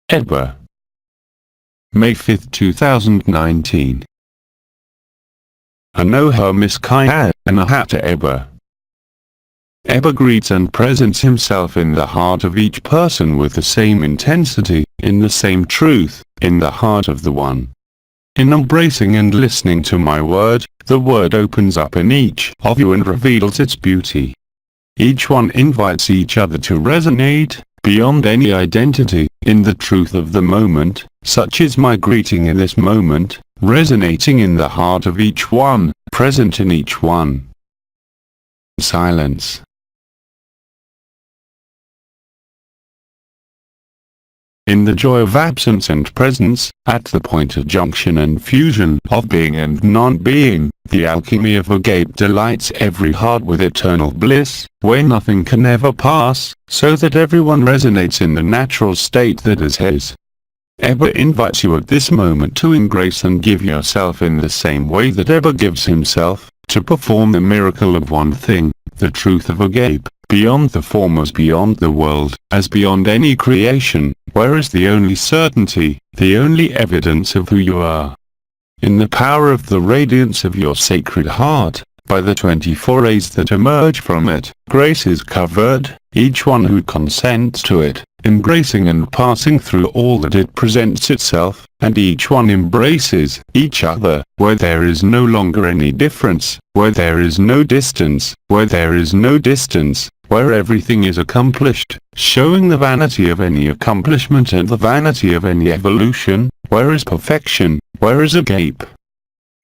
ABBA. May 5, 2019. Aloha Miss Kaya, Anahata ABBA. ABBA greets and presents himself in the heart of each person with the same intensity, in the same truth, in the heart of the one. In embracing and listening to my word, the word opens up in each of you and reveals its beauty. Each one invites each other to resonate, beyond any identity, in the truth of the moment. Such is my greeting in this moment, resonating in the heart of each one, present in each one. Silence. In the joy of absence and presence, at the point of junction and fusion of being and non-being, the alchemy of Agape delights every heart with eternal bliss, where nothing can ever pass, so that everyone resonates in the natural state that is his. ABBA invites you at this moment to embrace and give yourself in the same way that ABBA gives himself, to perform the miracle of one thing, the truth of Agape, beyond the form as beyond the world, as beyond any creation, where is the only certainty, the only evidence of who you are. In the power of the radiance of your sacred heart, by the 24 rays that emerge from it, grace is covered, each one who consents to it, embracing and passing through all that it presents itself, and each one embraces each other, where there is no longer any difference, where there is no distance, where there is no distance, where everything is accomplished, showing the vanity of any accomplishment and the vanity of any evolution, where is perfection, where is Agape.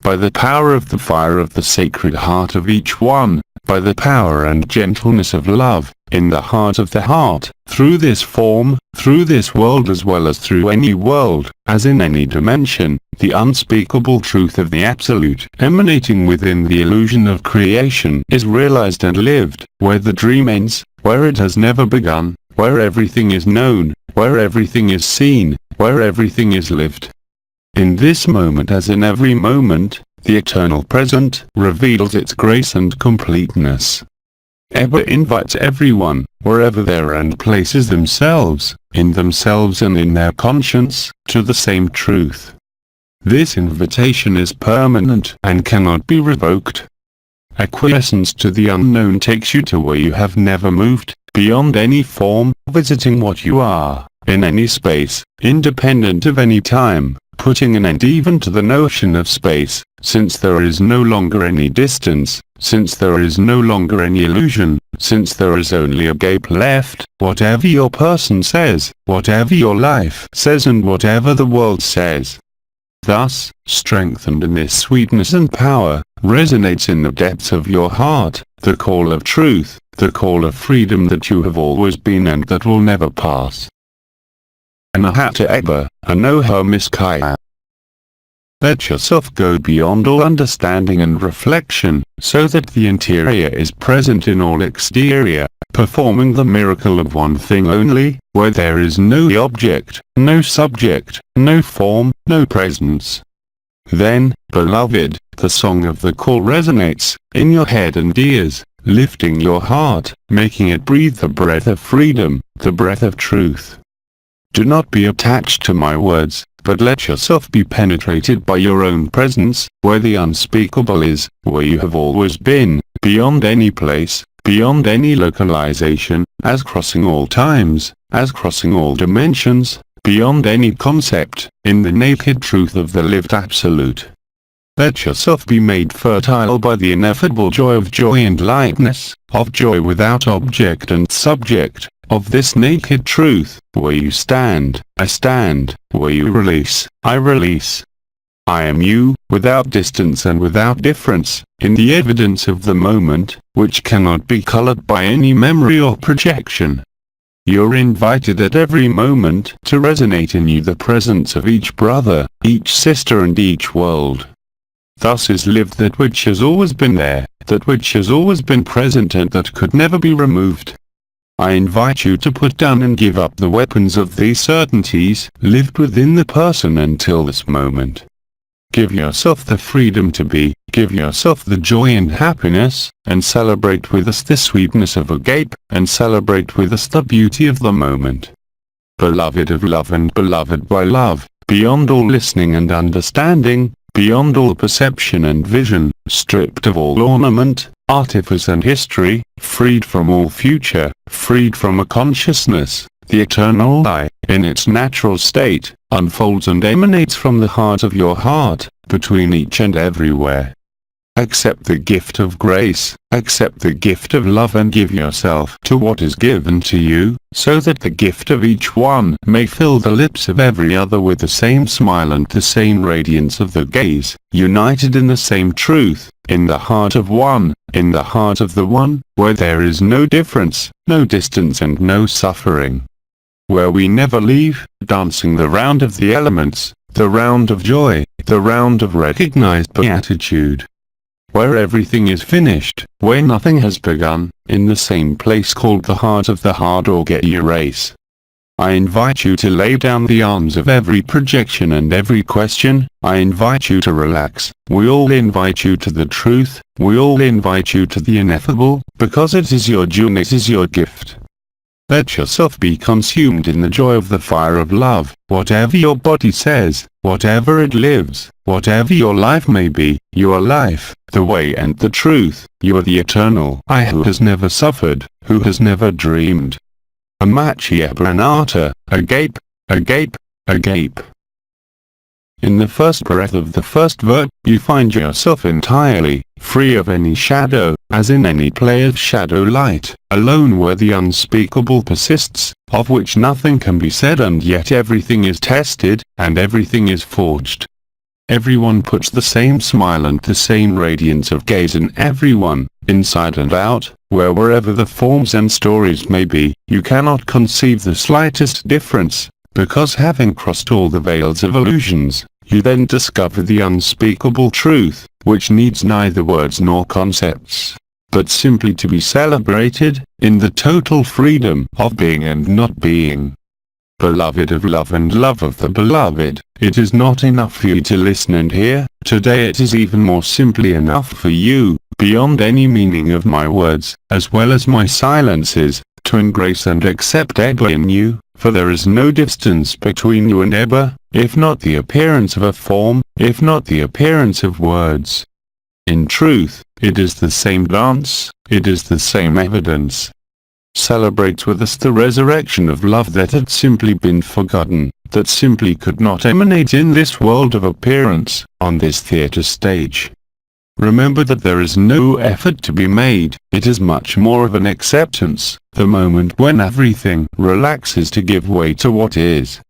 By the power of the fire of the sacred heart of each one, by the power and gentleness of love, in the heart of the heart, through this form, through this world as well as through any world, as in any dimension, the unspeakable truth of the Absolute, emanating within the illusion of creation, is realized and lived, where the dream ends, where it has never begun, where everything is known, where everything is seen, where everything is lived. In this moment as in every moment, the eternal present reveals its grace and completeness. ABBA invites everyone, wherever they are and places themselves, in themselves and in their conscience, to the same truth. This invitation is permanent and cannot be revoked. Acquiescence to the unknown takes you to where you have never moved, beyond any form, visiting what you are, in any space, independent of any time, putting an end even to the notion of space, since there is no longer any distance, since there is no longer any illusion, since there is only Agape left. Whatever your person says, whatever your life says and whatever the world says. Thus, strengthened in this sweetness and power, resonates in the depths of your heart, the call of truth, the call of freedom that you have always been and that will never pass. Anahata ABBA, Aloha Miss Kaya. Let yourself go beyond all understanding and reflection, so that the interior is present in all exterior, performing the miracle of one thing only, where there is no object, no subject, no form, no presence. Then, beloved, the song of the call resonates, in your head and ears, lifting your heart, making it breathe the breath of freedom, the breath of truth. Do not be attached to my words, but let yourself be penetrated by your own presence, where the unspeakable is, where you have always been, beyond any place, beyond any localization, as crossing all times, as crossing all dimensions, beyond any concept, in the naked truth of the lived Absolute. Let yourself be made fertile by the ineffable joy of joy and lightness, of joy without object and subject, of this naked truth, where you stand, I stand, where you release, I release. I am you, without distance and without difference, in the evidence of the moment, which cannot be colored by any memory or projection. You're invited at every moment to resonate in you the presence of each brother, each sister and each world. Thus is lived that which has always been there, that which has always been present and that could never be removed. I invite you to put down and give up the weapons of these certainties lived within the person until this moment. Give yourself the freedom to be, give yourself the joy and happiness, and celebrate with us the sweetness of Agape, and celebrate with us the beauty of the moment. beloved of love and beloved by love, beyond all listening and understanding, beyond all perception and vision, stripped of all ornament, artifice and history, freed from all future, freed from a consciousness, the eternal I, in its natural state, unfolds and emanates from the heart of your heart, between each and everywhere. Accept the gift of grace, accept the gift of love and give yourself to what is given to you, so that the gift of each one may fill the lips of every other with the same smile and the same radiance of the gaze, united in the same truth, in the heart of one, in the heart of the one, where there is no difference, no distance and no suffering. Where we never leave, dancing the round of the elements, the round of joy, the round of recognized beatitude. Where everything is finished, where nothing has begun, in the same place called the heart of the hard or get your race. I invite you to lay down the arms of every projection and every question. I invite you to relax. We all invite you to the truth. We all invite you to the ineffable, because it is your due and it is your gift. Let yourself be consumed in the joy of the fire of love. Whatever your body says, whatever it lives, whatever your life may be, you are life, the way and the truth. You are the eternal I who has never suffered, who has never dreamed. ABBA, Agape, Agape, Agape. In the first breath of the first verse, you find yourself entirely free of any shadow, as in any play of shadow light, alone where the unspeakable persists, of which nothing can be said and yet everything is tested, and everything is forged. Everyone puts the same smile and the same radiance of gaze in everyone, inside and out, wherever the forms and stories may be, you cannot conceive the slightest difference, because having crossed all the veils of illusions, you then discover the unspeakable truth, which needs neither words nor concepts, but simply to be celebrated, in the total freedom of being and not being. Beloved of love and love of the beloved, it is not enough for you to listen and hear, today it is even more simply enough for you, beyond any meaning of my words, as well as my silences, to embrace and accept ABBA in you, for there is no distance between you and ABBA, if not the appearance of a form, if not the appearance of words. In truth, it is the same dance, it is the same evidence. Celebrate with us the resurrection of love that had simply been forgotten, that simply could not emanate in this world of appearance, on this theater stage. Remember that there is no effort to be made, it is much more of an acceptance, the moment when everything relaxes to give way to what is.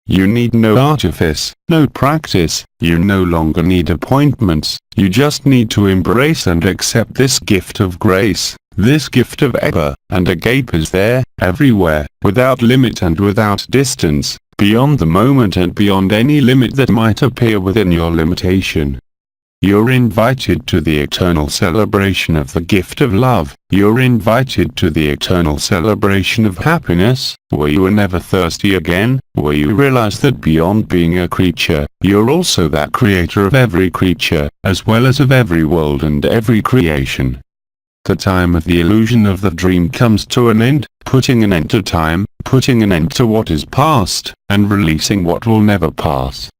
You need no artifice, no practice, you no longer need appointments, you just need to embrace and accept this gift of grace, this gift of ABBA, and Agape is there, everywhere, without limit and without distance, beyond the moment and beyond any limit that might appear within your limitation. You're invited to the eternal celebration of the gift of love, you're invited to the eternal celebration of happiness, where you are never thirsty again, where you realize that beyond being a creature, you're also that creator of every creature, as well as of every world and every creation. The time of the illusion of the dream comes to an end, putting an end to time, putting an end to what is past, and releasing what will never pass.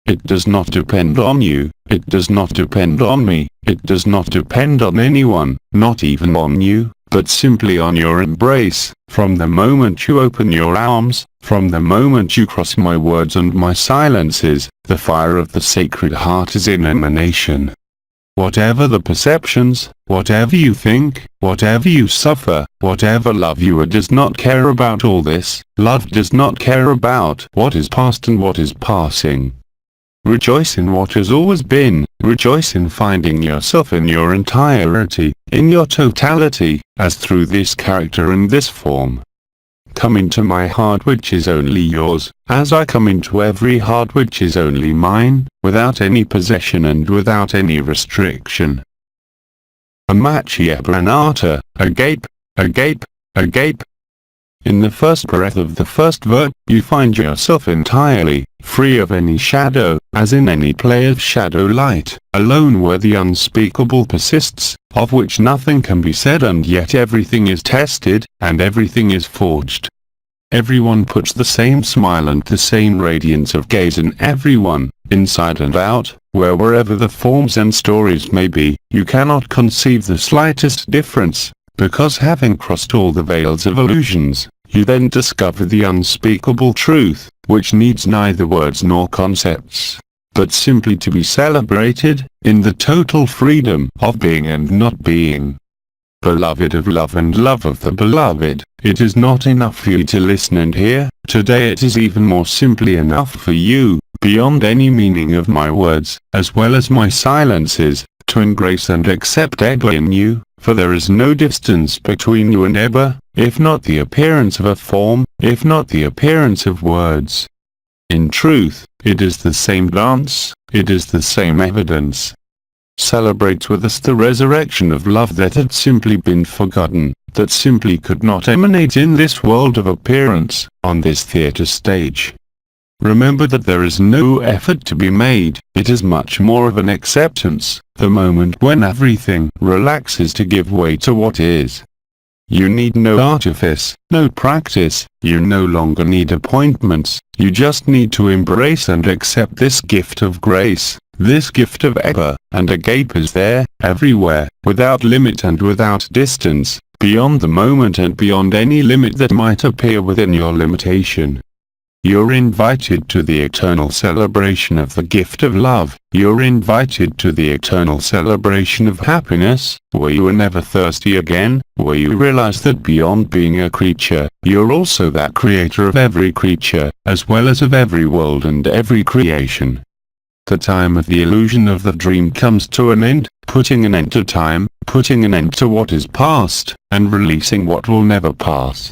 It does not depend on you, it does not depend on me, it does not depend on anyone, not even on you, but simply on your embrace, from the moment you open your arms, from the moment you cross my words and my silences, the fire of the Sacred Heart is in emanation. Whatever the perceptions, whatever you think, whatever you suffer, whatever love you are does not care about all this, love does not care about what is past and what is passing. Rejoice in what has always been, rejoice in finding yourself in your entirety, in your totality, as through this character and this form. Come into my heart which is only yours, as I come into every heart which is only mine, without any possession and without any restriction. ABBA, Agape, Agape, Agape. In the first breath of the first verse, you find yourself entirely free of any shadow, as in any play of shadow light, alone where the unspeakable persists, of which nothing can be said and yet everything is tested, and everything is forged. Everyone puts the same smile and the same radiance of gaze in everyone, inside and out, wherever the forms and stories may be. You cannot conceive the slightest difference, because having crossed all the veils of illusions, you then discover the unspeakable truth, which needs neither words nor concepts, but simply to be celebrated, in the total freedom of being and not being. Beloved of love and love of the beloved, it is not enough for you to listen and hear. Today it is even more simply enough for you, beyond any meaning of my words, as well as my silences, to embrace and accept ABBA in you, for there is no distance between you and ABBA, if not the appearance of a form, if not the appearance of words. In truth, it is the same dance, it is the same evidence. Celebrate with us the resurrection of love that had simply been forgotten, that simply could not emanate in this world of appearance, on this theater stage. Remember that there is no effort to be made, it is much more of an acceptance, the moment when everything relaxes to give way to what is. You need no artifice, no practice, you no longer need appointments, you just need to embrace and accept this gift of grace. This gift of ABBA and Agape is there, everywhere, without limit and without distance, beyond the moment and beyond any limit that might appear within your limitation. You're invited to the eternal celebration of the gift of love. You're invited to the eternal celebration of happiness, where you are never thirsty again, where you realize that beyond being a creature, you're also that creator of every creature, as well as of every world and every creation. The time of the illusion of the dream comes to an end, putting an end to time, putting an end to what is past, and releasing what will never pass.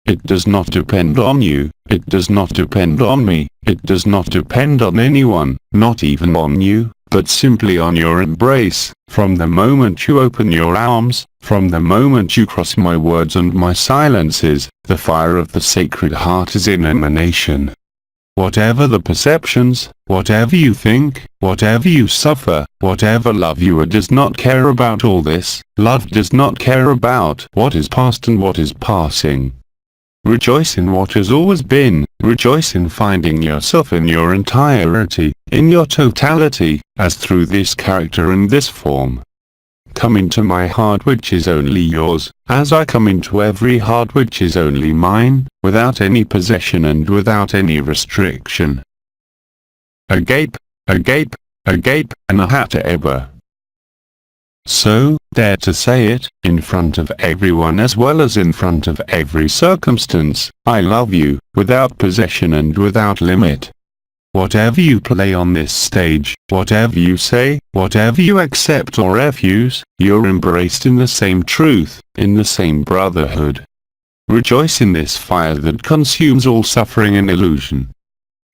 It does not depend on you, it does not depend on me, it does not depend on anyone, not even on you, but simply on your embrace. From the moment you open your arms, from the moment you cross my words and my silences, the fire of the Sacred Heart is in emanation. Whatever the perceptions, whatever you think, whatever you suffer, whatever love you are does not care about all this. Love does not care about what is past and what is passing. Rejoice in what has always been, rejoice in finding yourself in your entirety, in your totality, as through this character and this form. Come into my heart which is only yours, as I come into every heart which is only mine, without any possession and without any restriction. Agape, Agape, Agape, Anahata ABBA. So, dare to say it, in front of everyone as well as in front of every circumstance, I love you, without possession and without limit. Whatever you play on this stage, whatever you say, whatever you accept or refuse, you're embraced in the same truth, in the same brotherhood. Rejoice in this fire that consumes all suffering and illusion.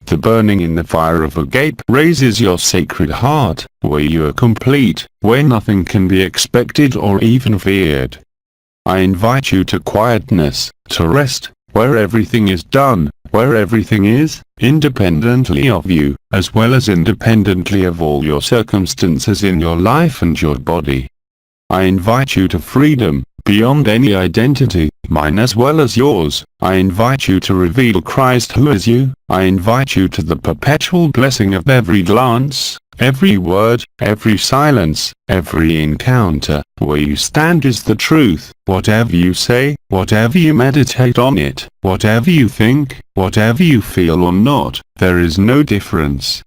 The burning in the fire of Agape raises your sacred heart, where you are complete, where nothing can be expected or even feared. I invite you to quietness, to rest, where everything is done, where everything is, independently of you, as well as independently of all your circumstances in your life and your body. I invite you to freedom, beyond any identity, mine as well as yours. I invite you to reveal Christ who is you. I invite you to the perpetual blessing of every glance, every word, every silence, every encounter. Where you stand is the truth. Whatever you say, whatever you meditate on it, whatever you think, whatever you feel or not, there is no difference.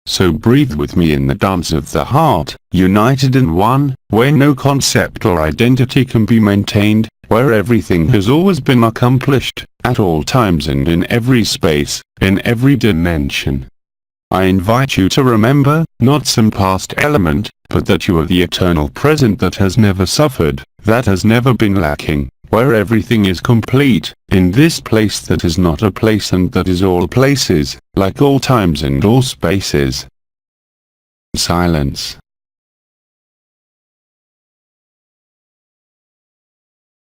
So breathe with me in the dance of the heart, united in one, where no concept or identity can be maintained, where everything has always been accomplished, at all times and in every space, in every dimension. I invite you to remember, not some past element, but that you are the eternal present that has never suffered, that has never been lacking, where everything is complete, in this place that is not a place and that is all places, like all times and all spaces. Silence.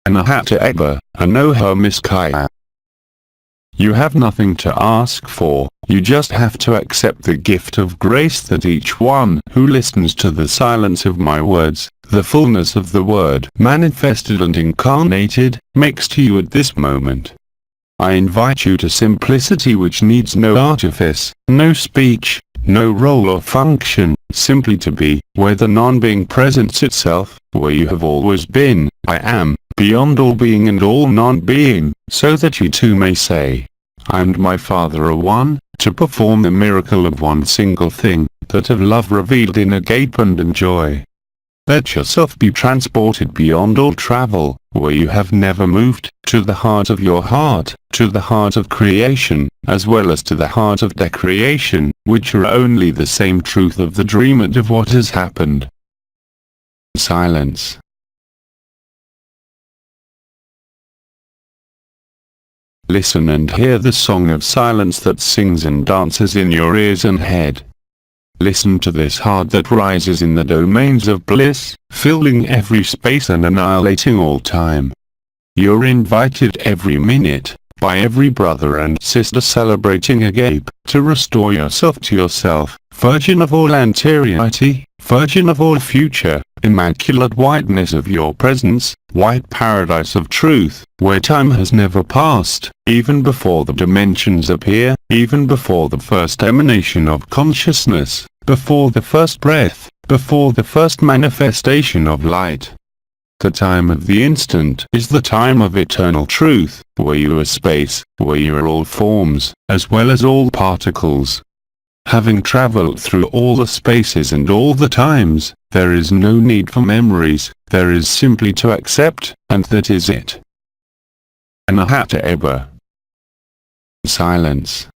Anahata ABBA, Anoha Miskaya. You have nothing to ask for, you just have to accept the gift of grace that each one who listens to the silence of my words, the fullness of the word manifested and incarnated, makes to you at this moment. I invite you to simplicity which needs no artifice, no speech, no role or function, simply to be, where the non-being presents itself, where you have always been, I am, beyond all being and all non-being, so that you too may say, I and my Father are one, to perform the miracle of one single thing, that of love revealed in agape and in joy. Let yourself be transported beyond all travel, where you have never moved, to the heart of your heart, to the heart of creation, as well as to the heart of decreation, which are only the same truth of the dream and of what has happened. Silence. Listen and hear the song of silence that sings and dances in your ears and head. Listen to this heart that rises in the domains of bliss, filling every space and annihilating all time. You're invited every minute, by every brother and sister celebrating agape, to restore yourself to yourself, virgin of all anteriority, virgin of all future, immaculate whiteness of your presence, white paradise of truth, where time has never passed, even before the dimensions appear, even before the first emanation of consciousness, before the first breath, before the first manifestation of light. The time of the instant is the time of eternal truth, where you are space, where you are all forms, as well as all particles. Having traveled through all the spaces and all the times, there is no need for memories, there is simply to accept, and that is it. Anahata Eba. Silence.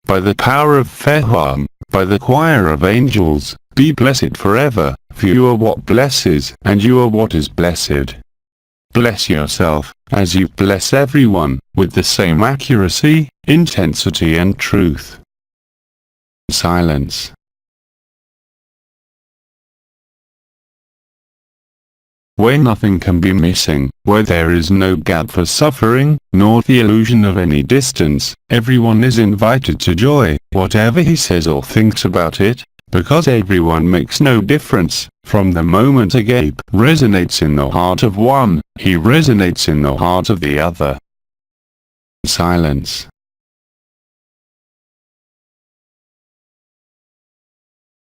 By the power of Feham, by the choir of angels, be blessed forever, for you are what blesses, and you are what is blessed. Bless yourself, as you bless everyone, with the same accuracy, intensity and truth. Silence. Where nothing can be missing, where there is no gap for suffering, nor the illusion of any distance, everyone is invited to joy, whatever he says or thinks about it, because everyone makes no difference. From the moment agape resonates in the heart of one, he resonates in the heart of the other. Silence.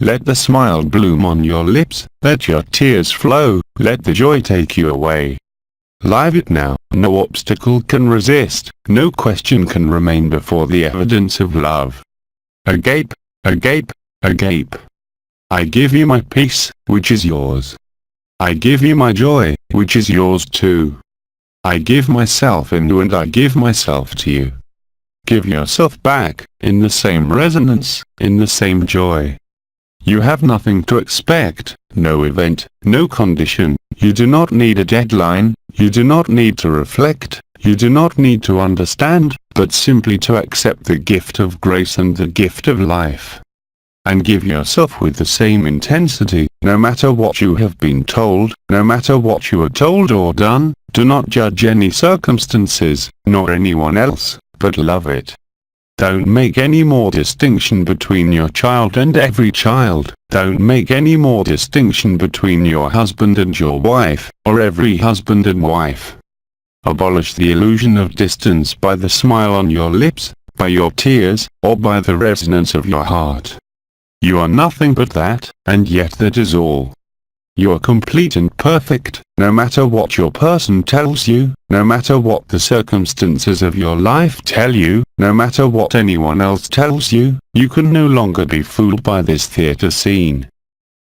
Let the smile bloom on your lips, let your tears flow, let the joy take you away. Live it now, no obstacle can resist, no question can remain before the evidence of love. Agape, agape, agape. I give you my peace, which is yours. I give you my joy, which is yours too. I give myself in you and I give myself to you. Give yourself back, in the same resonance, in the same joy. You have nothing to expect, no event, no condition, you do not need a deadline, you do not need to reflect, you do not need to understand, but simply to accept the gift of grace and the gift of life. And give yourself with the same intensity, no matter what you have been told, no matter what you are told or done, do not judge any circumstances, nor anyone else, but love it. Don't make any more distinction between your child and every child, don't make any more distinction between your husband and your wife, or every husband and wife. Abolish the illusion of distance by the smile on your lips, by your tears, or by the resonance of your heart. You are nothing but that, and yet that is all. You are complete and perfect, no matter what your person tells you, no matter what the circumstances of your life tell you, no matter what anyone else tells you, you can no longer be fooled by this theater scene.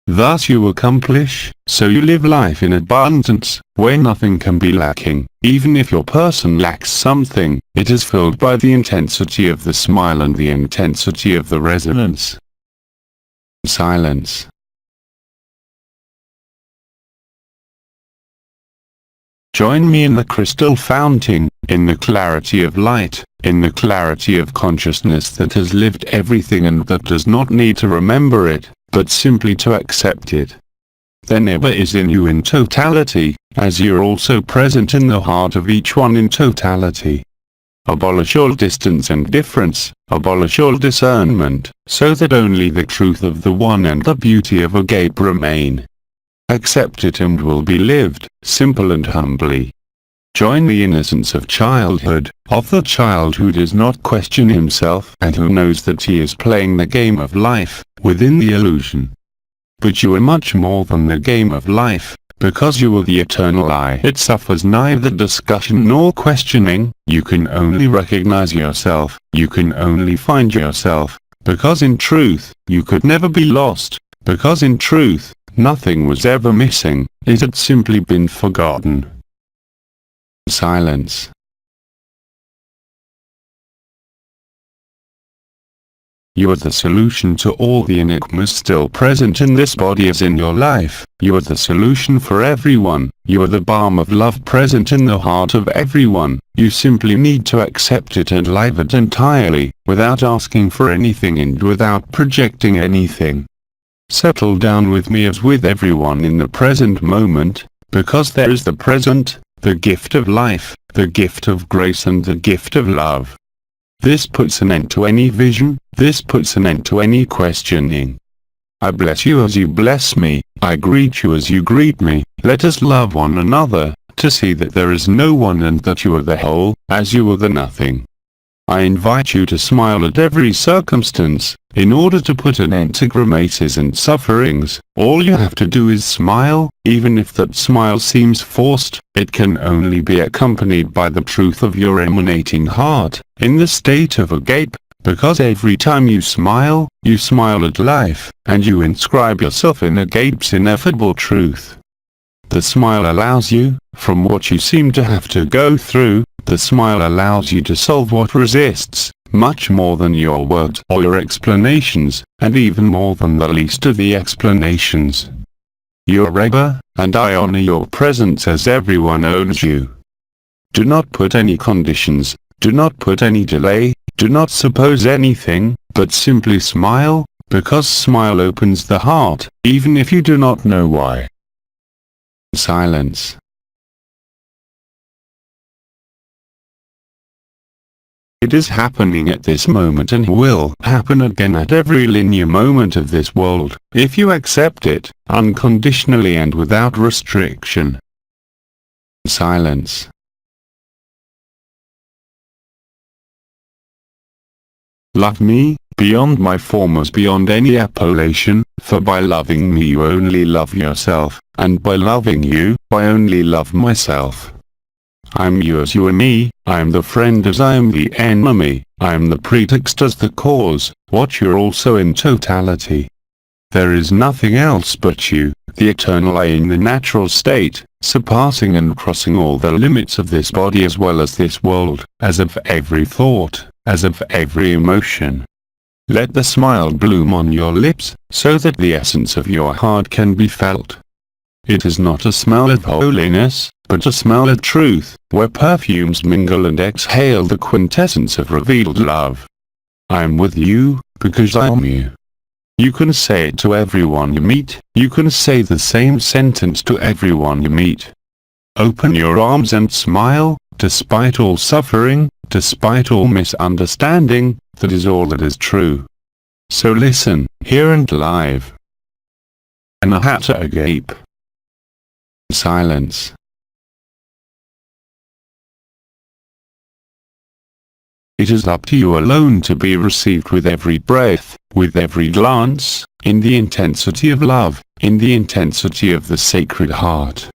Thus you accomplish, so you live life in abundance, where nothing can be lacking. Even if your person lacks something, it is filled by the intensity of the smile and the intensity of the resonance. Silence. Join me in the crystal fountain, in the clarity of light, in the clarity of consciousness that has lived everything and that does not need to remember it, but simply to accept it. Then ABBA is in you in totality, as you are also present in the heart of each one in totality. Abolish all distance and difference, abolish all discernment, so that only the truth of the one and the beauty of Agape remain. Accept it and will be lived, simple and humbly. Join the innocence of childhood, of the child who does not question himself and who knows that he is playing the game of life, within the illusion. But you are much more than the game of life, because you are the eternal I. It suffers neither discussion nor questioning, you can only recognize yourself, you can only find yourself, because in truth, you could never be lost, because in truth, nothing was ever missing, it had simply been forgotten. Silence. You are the solution to all the enigmas still present in this body as in your life. You are the solution for everyone. You are the balm of love present in the heart of everyone. You simply need to accept it and live it entirely, without asking for anything and without projecting anything. Settle down with me as with everyone in the present moment, because there is the present, the gift of life, the gift of grace and the gift of love. This puts an end to any vision, this puts an end to any questioning. I bless you as you bless me, I greet you as you greet me, let us love one another, to see that there is no one and that you are the whole, as you are the nothing. I invite you to smile at every circumstance, in order to put an end to grimaces and sufferings. All you have to do is smile, even if that smile seems forced, it can only be accompanied by the truth of your emanating heart, in the state of agape, because every time you smile at life, and you inscribe yourself in agape's ineffable truth. The smile allows you, from what you seem to have to go through, the smile allows you to solve what resists, much more than your words or your explanations, and even more than the least of the explanations. You are ABBA, and I honor your presence as everyone owns you. Do not put any conditions, do not put any delay, do not suppose anything, but simply smile, because smile opens the heart, even if you do not know why. Silence. It is happening at this moment and will happen again at every linear moment of this world, if you accept it, unconditionally and without restriction. Silence. Love me, beyond my form as beyond any appellation, for by loving me you only love yourself, and by loving you, I only love myself. I am you as you are me, I am the friend as I am the enemy, I am the pretext as the cause, what you're also in totality. There is nothing else but you, the eternal I in the natural state, surpassing and crossing all the limits of this body as well as this world, as of every thought, as of every emotion. Let the smile bloom on your lips, so that the essence of your heart can be felt. It is not a smell of holiness, but a smell of truth, where perfumes mingle and exhale the quintessence of revealed love. I am with you, because I am you. You can say it to everyone you meet, you can say the same sentence to everyone you meet. Open your arms and smile, despite all suffering, despite all misunderstanding, that is all that is true. So listen, hear and live. Anahata Agape. Silence. It is up to you alone to be received with every breath, with every glance, in the intensity of love, in the intensity of the Sacred Heart.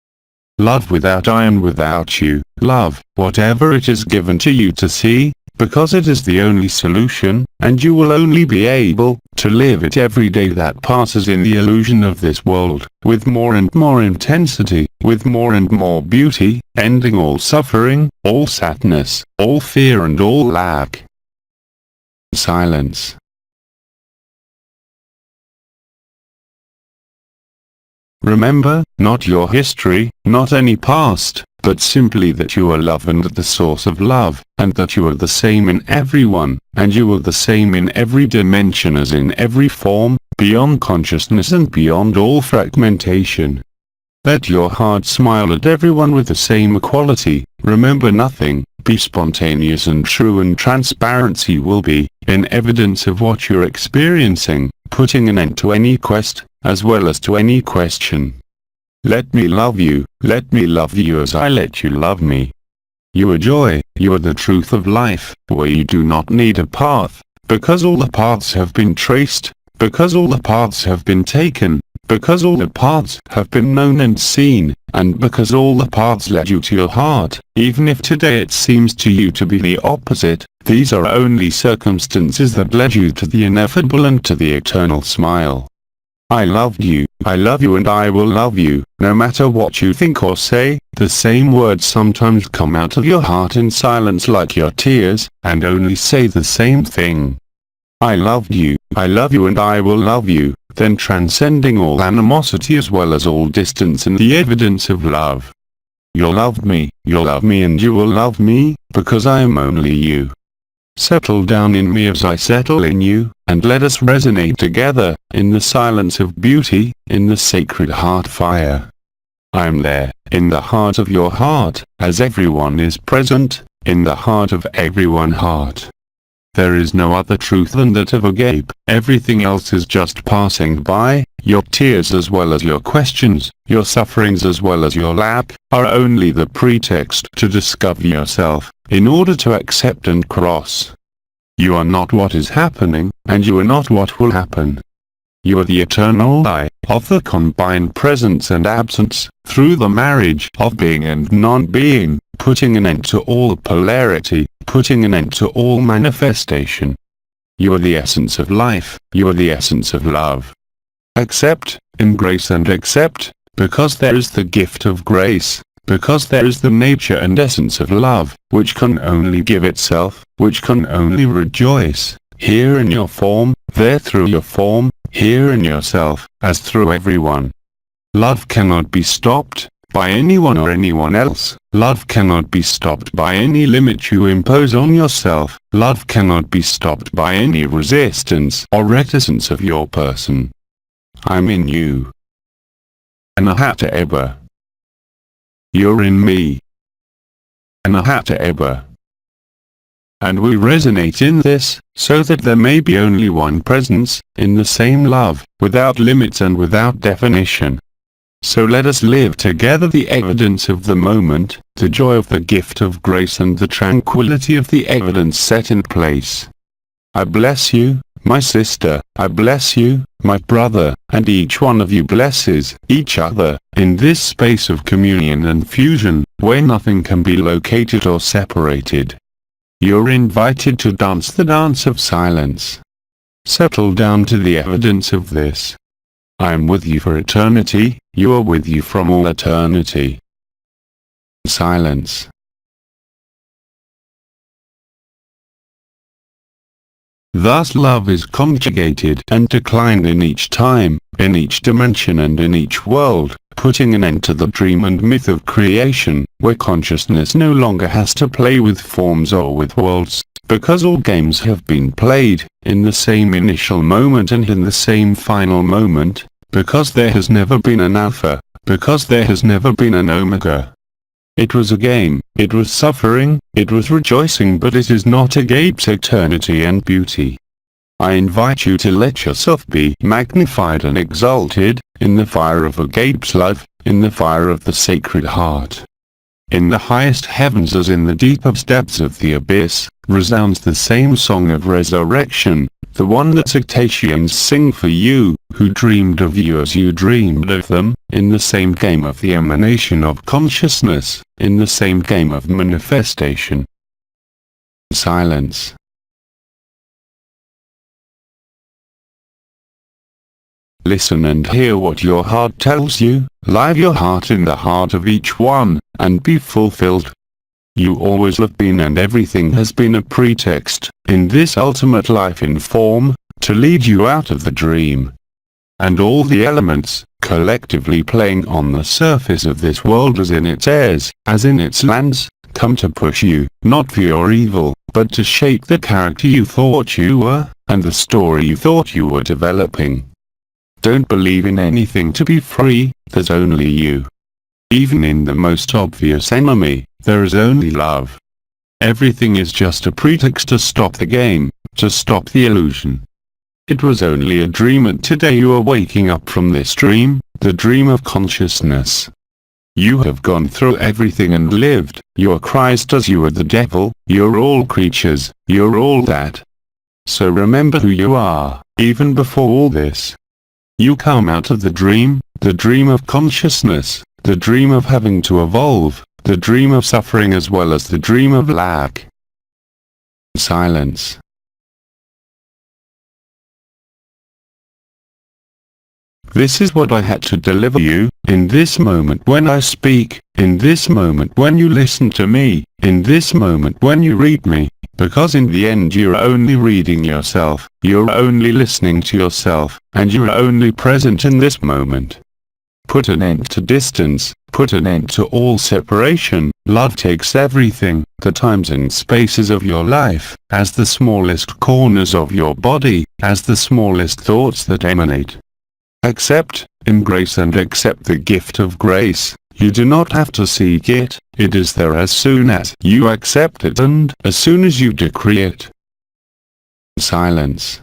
Love without I and without you, love whatever it is given to you to see, because it is the only solution, and you will only be able to live it every day that passes in the illusion of this world, with more and more intensity, with more and more beauty, ending all suffering, all sadness, all fear and all lack. Silence. Remember, not your history, not any past, but simply that you are love and the source of love, and that you are the same in everyone, and you are the same in every dimension as in every form, beyond consciousness and beyond all fragmentation. Let your heart smile at everyone with the same equality, remember nothing, be spontaneous and true, and transparency will be, in evidence of what you're experiencing, putting an end to any quest, as well as to any question. Let me love you as I let you love me. You are joy, you are the truth of life, where you do not need a path, because all the paths have been traced, because all the paths have been taken, because all the paths have been known and seen, and because all the paths led you to your heart, even if today it seems to you to be the opposite. These are only circumstances that led you to the ineffable and to the eternal smile. I loved you, I love you, and I will love you, no matter what you think or say. The same words sometimes come out of your heart in silence like your tears, and only say the same thing. I loved you, I love you, and I will love you, then transcending all animosity as well as all distance in the evidence of love. You'll love me, and you will love me, because I am only you. Settle down in me as I settle in you, and let us resonate together, in the silence of beauty, in the sacred heart fire. I am there, in the heart of your heart, as everyone is present, in the heart of everyone's heart. There is no other truth than that of Agape. Everything else is just passing by. Your tears as well as your questions, your sufferings as well as your lack, are only the pretext to discover yourself, in order to accept and cross. You are not what is happening, and you are not what will happen. You are the eternal I, of the combined presence and absence, through the marriage of being and non-being, putting an end to all polarity, putting an end to all manifestation. You are the essence of life, you are the essence of love. Accept, embrace and accept, because there is the gift of grace, because there is the nature and essence of love, which can only give itself, which can only rejoice, here in your form, there through your form, here in yourself, as through everyone. Love cannot be stopped by anyone or anyone else. Love cannot be stopped by any limit you impose on yourself. Love cannot be stopped by any resistance or reticence of your person. I'm in you. Anahata Eba. You're in me. Anahata Eba. And we resonate in this, so that there may be only one presence, in the same love, without limits and without definition. So let us live together the evidence of the moment, the joy of the gift of grace and the tranquility of the evidence set in place. I bless you, my sister, I bless you, my brother, and each one of you blesses each other, in this space of communion and fusion, where nothing can be located or separated. You're invited to dance the dance of silence. Settle down to the evidence of this. I am with you for eternity, you are with you from all eternity. Silence. Thus love is conjugated and declined in each time, in each dimension and in each world, putting an end to the dream and myth of creation, where consciousness no longer has to play with forms or with worlds, because all games have been played, in the same initial moment and in the same final moment, because there has never been an alpha, because there has never been an omega. It was a game, it was suffering, it was rejoicing, but it is not Agape's eternity and beauty. I invite you to let yourself be magnified and exalted, in the fire of Agape's love, in the fire of the sacred heart. In the highest heavens as in the deepest depths of the abyss, resounds the same song of resurrection, the one that cetaceans sing for you, who dreamed of you as you dreamed of them, in the same game of the emanation of consciousness, in the same game of manifestation. Silence. Listen and hear what your heart tells you, live your heart in the heart of each one, and be fulfilled. You always have been, and everything has been a pretext, in this ultimate life in form, to lead you out of the dream. And all the elements, collectively playing on the surface of this world as in its airs, as in its lands, come to push you, not for your evil, but to shape the character you thought you were, and the story you thought you were developing. Don't believe in anything to be free, there's only you. Even in the most obvious enemy, there is only love. Everything is just a pretext to stop the game, to stop the illusion. It was only a dream, and today you are waking up from this dream, the dream of consciousness. You have gone through everything and lived. Your Christ as you are the devil, you're all creatures, you're all that. So remember who you are, even before all this. You come out of the dream of consciousness, the dream of having to evolve, the dream of suffering as well as the dream of lack. Silence. This is what I had to deliver you, in this moment when I speak, in this moment when you listen to me, in this moment when you read me, because in the end you're only reading yourself, you're only listening to yourself, and you're only present in this moment. Put an end to distance, put an end to all separation. Love takes everything, the times and spaces of your life, as the smallest corners of your body, as the smallest thoughts that emanate. Accept, embrace and accept the gift of grace. You do not have to seek it, it is there as soon as you accept it and as soon as you decree it. Silence.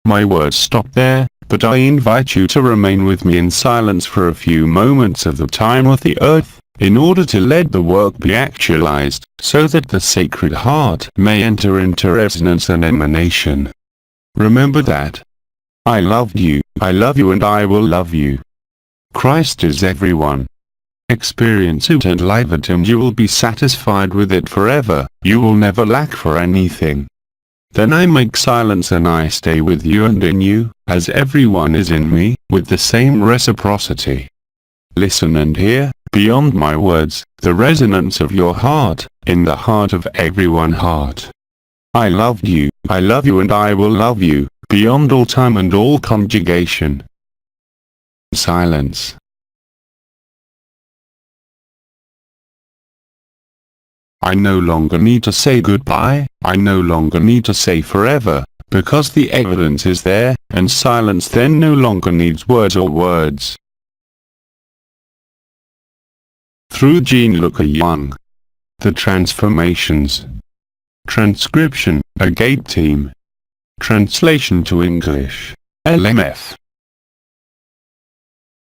My words stop there, but I invite you to remain with me in silence for a few moments of the time of the earth, in order to let the work be actualized, so that the Sacred Heart may enter into resonance and emanation. Remember that. I love you, and I will love you. Christ is everyone. Experience it and live it, and you will be satisfied with it forever. You will never lack for anything. Then I make silence and I stay with you and in you, as everyone is in me, with the same reciprocity. Listen and hear, beyond my words, the resonance of your heart, in the heart of everyone's heart. I love you, and I will love you, beyond all time and all conjugation. Silence. I no longer need to say goodbye, I no longer need to say forever, because the evidence is there, and silence then no longer needs words or words. Through Jean-Luc Young. The Transformations. Transcription, Agape Team. Translation to English, LMF.